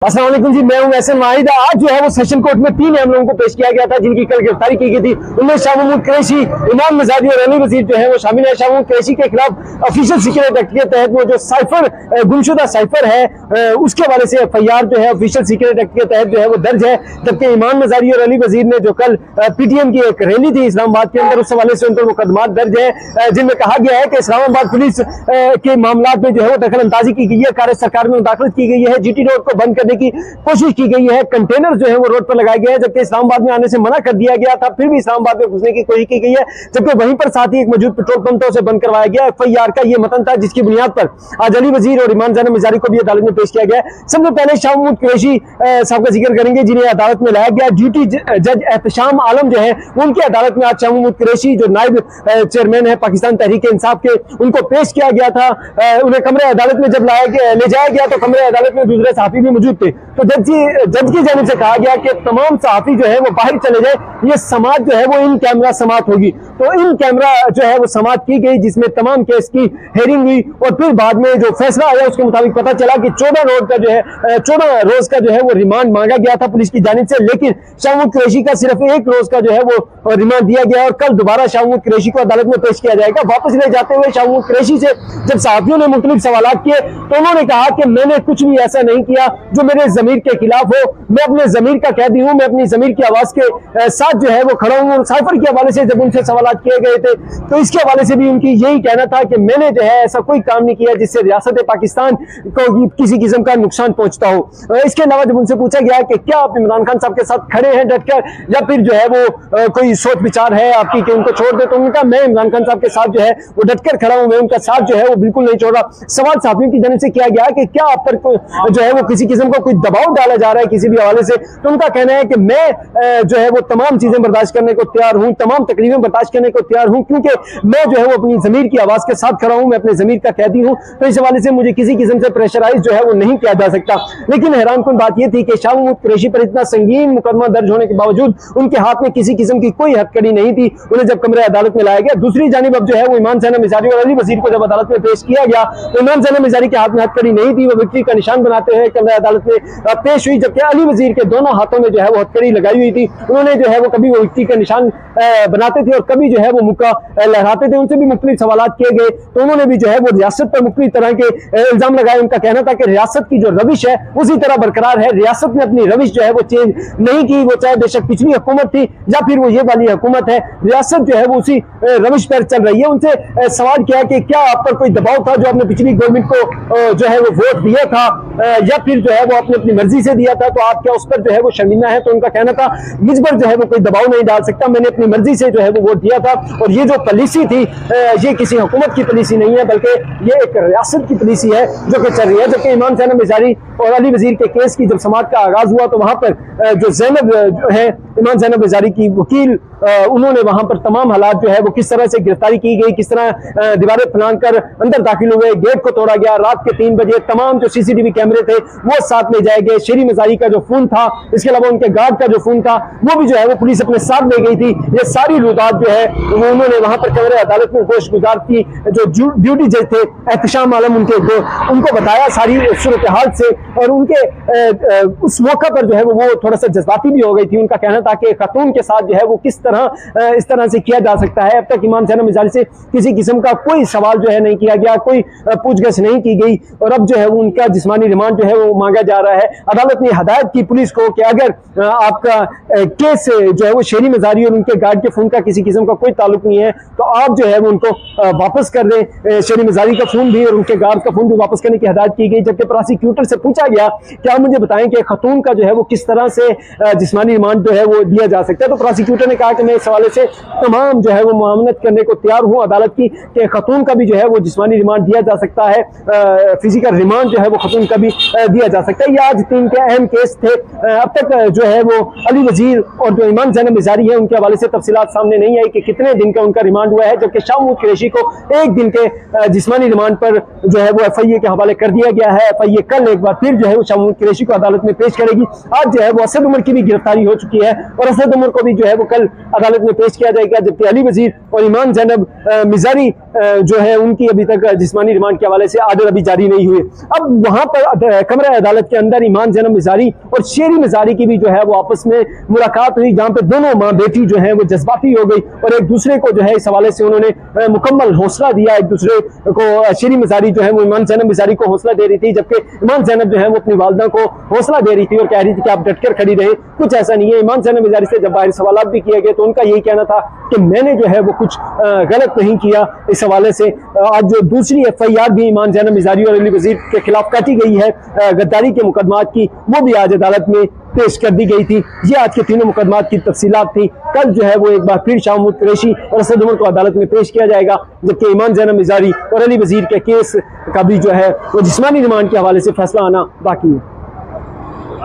अस्सलाम वालेकुम जी, मैं हूं एहसन वाहिद। आज जो है वो सेशन कोर्ट में 3 अहम लोगों को पेश किया गया था जिनकी कल गिरफ्तारी की गई थी। उनमें शाह महमूद कुरैशी, इमाम मजादी और अली वजीर जो है वो शामिल है। शाह महमूद कुरैशी के खिलाफ ऑफिशियल सीक्रेट एक्ट के तहत वो जो साइफर गुमशुदा साइफर है उसके हवाले से एफआईआर जो है ऑफिशियल सीक्रेट एक्ट के तहत जो है वो दर्ज है। जबकि इमाम मजादी और अली वजीर ने जो कल पीटीएम की एक रैली थी इस्लामाबाद के अंदर, उस हवाले से उन पर मुकदमात दर्ज है जिनमें कहा गया है कि इस्लामाबाद पुलिस के मामला में जो है वो दखल अंदाजी की गई है, कार्य सरकार में मुदाखलत की गई है, जीटी रोड को बंद करने की कोशिश की गई है, कंटेनर जो है वो रोड पर लगाए गए हैं, जबकि इस्लामाबाद में आने से मना कर दिया गया था, फिर भी इस्लामाबाद में घुसने की कोशिश की गई है। जबकि वहीं पर साथ ही एक मौजूद पेट्रोल पंपों से बंद करवाया गया। एफआईआर का ये मतन था जिसकी बुनियाद पर आज अली वजीर और इमाम ज़ैनब मिज़ारी को भी अदालत में पेश किया गया है। सबसे पहले शाह महमूद कुरैशी साहब का जिक्र करेंगे जिन्हें अदालत में लाया गया। ड्यूटी जज एहतशाम आलम जो है उनकी अदालत में आज शाह महमूद कुरैशी जो नायब चेयरमैन है पाकिस्तान तहरीक इंसाफ के, उनको पेश किया गया था। उन्हें कमरे अदालत में जब ले जाया गया तो कमरे अदालत में दूसरे सहाफी भी मौजूद थे। तो जज की जानिब से कहा गया कि तमाम सहाफी जो है वो बाहर चले जाए, ये समात जो है वो इन कैमरा समात होगी। तो इन कैमरा जो है वो समात की गई जिसमें तमाम केस की हेयरिंग हुई और फिर बाद में जो फैसला आया उसके मुताबिक पता चला कि 14 रोज का जो है वो रिमांड मांगा गया था पुलिस की जानिब से, लेकिन शाह महमूद कुरैशी का सिर्फ 1 रोज का जो है वो रिमांड दिया गया और कल दोबारा शाह महमूद कुरैशी को अदालत में पेश किया जाएगा। वापस ले जाते हुए शाह महमूद कुरैशी से जब सहाफियों ने मुख्तलिफ सवाल किए तो उन्होंने कहा कि मैंने कुछ भी ऐसा नहीं किया जो मेरे जमीर के खिलाफ हो, मैं अपने जमीर का कैदी हूं, मैं अपनी जमीर की आवाज के साथ जो है वो खड़ा हूं। साइफर के हवाले से जब उनसे सवाल किए गए थे तो इसके हवाले से भी उनकी यही कहना था कि मैंने जो है ऐसा कोई काम नहीं किया जिससे रियासत पाकिस्तान को किसी किस्म का नुकसान पहुंचता हो। इसके अलावा जब उनसे पूछा गया कि क्या आप इमरान खान साहब के साथ खड़े हैं डटकर या फिर जो है वो कोई सोच विचार है आपकी कि उनको छोड़ दे, तो उनका मैं इमरान खान साहब के साथ जो है वो डटकर खड़ा हूं, मैं उनका साथ जो है वो बिल्कुल नहीं छोड़ रहा। सवाल साथियों की जानिब से किया गया कि क्या आप पर जो है वो किसी किस्म का कोई दबाव डाला जा रहा है किसी भी हवाले से, तो उनका कहना है कि मैं जो है वो तमाम चीजें बर्दाश्त करने को तैयार हूं, तमाम तकलीफें बर्दाश्त करने को तैयार हूं, क्योंकि मैं जो है वो अपनी जमीर की आवाज के साथ खड़ा हूं, मैं अपने जमीर का कैदी हूं। तो इस हवाले से मुझे किसी किस्म से प्रेशराइज जो है वो नहीं किया जा सकता। लेकिन हैरानकुन बात यह थी कि शाह महमूद कुरैशी पर इतना संगीन मुकदमा दर्ज होने के बावजूद उनके हाथ में किसी किस्म की कोई हथकड़ी नहीं थी। उन्हें जब कमरे अदालत में लाया गया, दूसरी जानिब अब जो है वो इमाम ज़ैनब मिज़ारी और अली वजीर को जब अदालत में पेश किया गया तो इमाम ज़ैनब मिज़ारी के हाथ में हथकड़ी नहीं थी, वो विक्ट्री का निशान बनाते हुए कमरे अदालत में पेश हुई, जबकि अली वजीर के दोनों हाथों में जो है वो हथकड़ी लगाई हुई थी। उन्होंने जो है वो कभी वो विक्ट्री का निशान बनाते थे और कभी जो है वो मुक्का लहराते थे। उनसे भी मुख्तलिफ सवाल किए गए तो उन्होंने भी जो है वो रियासत पर मुख्तलिफ तरह के इल्जाम लगाए। उनका कहना था कि रियासत की जो रविश है उसी तरह बरकरार है, रियासत ने अपनी रविश जो है वो चेंज नहीं की, वो चाहे बेशक पिछली हुकूमत थी या फिर वो ये वाली हुकूमत है, रियासत जो है वो उसी रविश पर चल रही है। उनसे सवाल किया कि क्या आप पर कोई दबाव था जो आपने पिछली गवर्नमेंट को जो है वो वोट दिया था या फिर जो है वो आपने अपनी मर्जी से दिया था, तो आप क्या उस पर जो है वो शर्मिंदा है? तो उनका कहना था मुझ पर जो है वो कोई दबाव नहीं डाल सकता, मैंने अपनी मर्जी से जो है वो वोट दिया था और ये जो पॉलिसी थी ये किसी हुकूमत की पॉलिसी नहीं है बल्कि ये एक रियासत की पॉलिसी है जो कि चल रही है। जबकि इमाम ज़ैनब मिज़ारी और अली वजीर के केस की जब समाअत का आगाज हुआ तो वहां पर जो ज़ैनब जो है इमाम ज़ैनब मिज़ारी की वकील उन्होंने वहां पर तमाम हालात जो है वो किस तरह से गिरफ्तारी की गई, किस तरह दीवारें फलांग कर अंदर दाखिल हुए, गेट को तोड़ा गया, रात के 3 बजे तमाम जो सीसीटीवी कैमरे थे वो साथ ले जाए गए, शेरी मिज़ारी का जो फोन था, इसके अलावा उनके गार्ड का जो फोन था वो भी जो है वो पुलिस अपने साथ ले गई थी। ये सारी रुदात जो है वो उन्होंने वहां पर कमरे अदालत में गोश गुजार की जो ड्यूटी जज थे एहतशाम आलम उनको बताया सारी सूरत हाल से और उनके उस मौका पर जो है वो थोड़ा सा जज्बाती भी हो गई थी। उनका कहना था कि खातून के साथ जो है वो किस तरह इस तरह से किया जा सकता है। अब तक इमाम ज़ैनब मिज़ारी से किसी किस्म का कोई सवाल जो है नहीं किया गया, कोई पूछगछ नहीं की गई और अब जो है वो उनका जिस्मानी रिमांड जो है वो मांगा जा रहा है। अदालत ने हदायत की पुलिस को कि अगर आपका केस जो है वो शेरी मिज़ारी और उनके गार्ड के फोन का किसी किस्म का कोई ताल्लुक नहीं है तो आप जो है वो उनको वापस कर दें। शेरी मिज़ारी का फोन भी और उनके गार्ड का फोन भी वापस करने की हदायत की गई। जबकि प्रोसिक्यूटर से पूछा गया कि आप मुझे बताएं कि खातून का जो है वो किस तरह से जिस्मानी रिमांड जो है वो दिया जा सकता है, तो प्रोसिक्यूटर ने कहा कि मैं इस हवाले से तमाम जो है वो मामलत करने को तैयार हूं अदालत की कि खातून का भी जो है वो जिस्मानी रिमांड दिया जा सकता है, फिजिकल रिमांड जो है वो खातून का भी दिया जा सकता है। ये आज 3 के अहम केस थे। अब तक जो है वो अली वजीर और जो इमाम ज़ैनब मिज़ारी है उनके हवाले से तफसीलात सामने नहीं आई कि कितने दिन का उनका रिमांड हुआ है, जबकि शाह महमूद कुरैशी को 1 दिन के जिस्मानी रिमांड पर जो है वो एफआईए के हवाले कर दिया गया है। एफआईए कल एक बार फिर जो है वो शाह महमूद कुरैशी को अदालत में पेश करेगी। आज जो है वो असद उमर की भी गिरफ्तारी हो चुकी है और असद उमर को भी जो है वो कल अदालत में पेश किया जाएगा, जबकि अली वजीर और ईमान जैनब मिजारी जो है उनकी अभी तक जिस्मानी रिमांड के हवाले से आर्डर अभी जारी नहीं हुए। अब वहां पर कमरा अदालत के अंदर ईमान जैनब मिजारी और शेरी मिजारी की भी जो है वो आपस में मुलाकात हुई, जहां पे दोनों माँ बेटी जो है वो जज्बाती हो गई और एक दूसरे को जो है इस हवाले से उन्होंने मुकम्मल हौसला दिया एक दूसरे को। शेरी मिजारी जो है वो ईमान जैनब मिजारी को हौसला दे रही थी, जबकि ईमान जैनब जो है वो अपनी वालदा को हौसला दे रही थी और कह रही थी कि आप डटकर खड़ी रहे, कुछ ऐसा नहीं है। ईमान जैनब मिजारी से जब बाहर सवाल भी किए गए तो उनका यही कहना था कि मैंने जो है वो कुछ गलत नहीं किया। इस हवाले से आज जो दूसरी FIR भी ईमान जैनब मिजारी और अली वजीर के खिलाफ काटी गई है गद्दारी के मुकदमात की, वो भी आज अदालत में पेश कर दी गई थी। ये आज के तीनों मुकदमात की तफसीलात थी। कल जो है वो एक बार फिर शाह महमूद कुरैशी और असद उमर को अदालत में पेश किया जाएगा, जबकि ईमान जैनब मिजारी और अली वजीर के केस का भी जो है वो जिस्मानी रिमांड के हवाले से फैसला आना बाकी है।